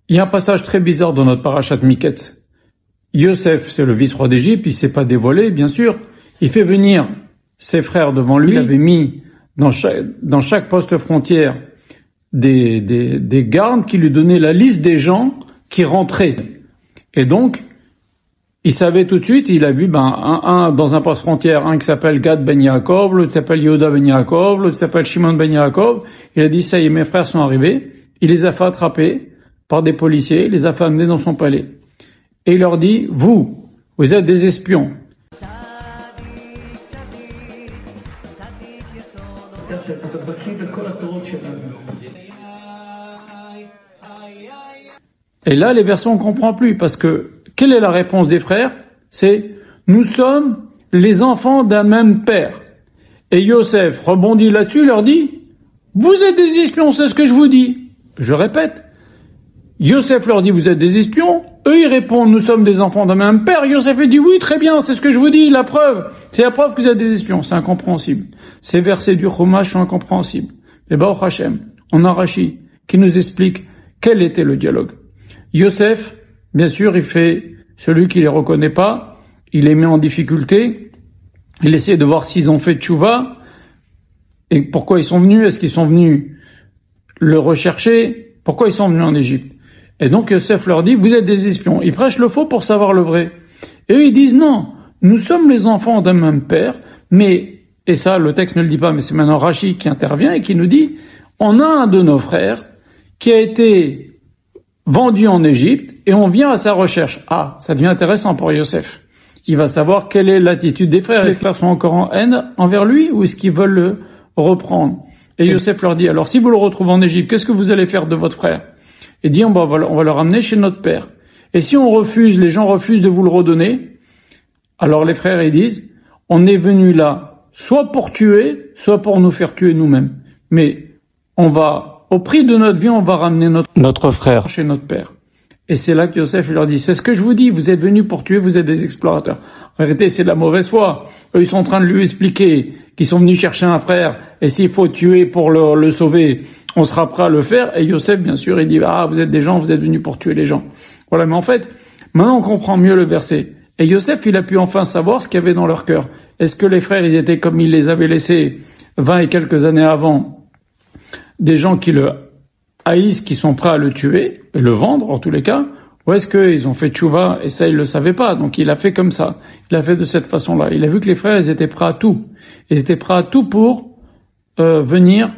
Il y a un passage très bizarre dans notre parashat Miketz. Yosef, c'est le vice-roi d'Égypte, il s'est pas dévoilé, bien sûr. Il fait venir ses frères devant lui. Il avait mis dans chaque poste frontière des gardes qui lui donnaient la liste des gens qui rentraient. Et donc, il savait tout de suite, il a vu, dans un poste frontière, un qui s'appelle Gad ben Yaakov, l'autre qui s'appelle Yehuda ben Yaakov, l'autre qui s'appelle Shimon ben Yaakov. Il a dit, ça y est, mes frères sont arrivés. Il les a fait attraper par des policiers, il les a fait amener dans son palais. Et il leur dit, vous êtes des espions. Et là, les versets, on ne comprend plus, parce que, quelle est la réponse des frères? C'est, nous sommes les enfants d'un même père. Et Yosef rebondit là-dessus, leur dit, vous êtes des espions, c'est ce que je vous dis. Je répète, Yosef leur dit, vous êtes des espions. Eux, ils répondent, nous sommes des enfants d'un même père. Yosef dit, oui, très bien, c'est ce que je vous dis, la preuve. C'est la preuve que vous êtes des espions. C'est incompréhensible. Ces versets du Chumash sont incompréhensibles. Et Baruch Hashem, on a Rashi qui nous explique quel était le dialogue. Yosef, bien sûr, il fait celui qui les reconnaît pas. Il les met en difficulté. Il essaie de voir s'ils ont fait tchouva. Et pourquoi ils sont venus? Est-ce qu'ils sont venus le rechercher? Pourquoi ils sont venus en Égypte? Et donc Yosef leur dit, vous êtes des espions. Ils prêchent le faux pour savoir le vrai. Et eux, ils disent, non, nous sommes les enfants d'un même père, mais, et ça, le texte ne le dit pas, mais c'est maintenant Rashi qui intervient et qui nous dit, on a un de nos frères qui a été vendu en Égypte et on vient à sa recherche. Ah, ça devient intéressant pour Yosef. Il va savoir quelle est l'attitude des frères. Les frères sont encore en haine envers lui ou est-ce qu'ils veulent le reprendre? Et Yosef leur dit, alors si vous le retrouvez en Égypte, qu'est-ce que vous allez faire de votre frère? Et dit, on va le ramener chez notre père. Et si on refuse, les gens refusent de vous le redonner, alors les frères, ils disent, on est venu là, soit pour tuer, soit pour nous faire tuer nous-mêmes. Mais on va, au prix de notre vie, on va ramener notre frère chez notre père. Et c'est là que Yosef leur dit, c'est ce que je vous dis, vous êtes venus pour tuer, vous êtes des explorateurs. En réalité, c'est de la mauvaise foi. Eux, ils sont en train de lui expliquer qu'ils sont venus chercher un frère, et s'il faut tuer pour le sauver, on sera prêt à le faire. Et Yosef, bien sûr, il dit, vous êtes des gens, vous êtes venus pour tuer les gens. Voilà, mais en fait, maintenant on comprend mieux le verset. Et Yosef, il a pu enfin savoir ce qu'il y avait dans leur cœur. Est-ce que les frères, ils étaient comme il les avait laissés 20 et quelques années avant, des gens qui le haïssent, qui sont prêts à le tuer, et le vendre en tous les cas, ou est-ce qu'ils ont fait tchouva, et ça, il le savait pas, donc il a fait comme ça. Il a fait de cette façon-là. Il a vu que les frères, ils étaient prêts à tout. Ils étaient prêts à tout pour venir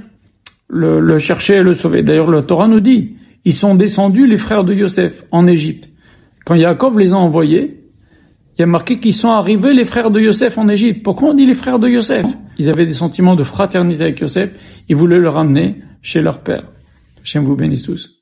le chercher et le sauver. D'ailleurs, le Torah nous dit, ils sont descendus, les frères de Yosef, en Égypte. Quand Yaakov les a envoyés, il y a marqué qu'ils sont arrivés, les frères de Yosef, en Égypte. Pourquoi on dit les frères de Yosef? Ils avaient des sentiments de fraternité avec Yosef, ils voulaient le ramener chez leur père. Hashem vous bénisse tous.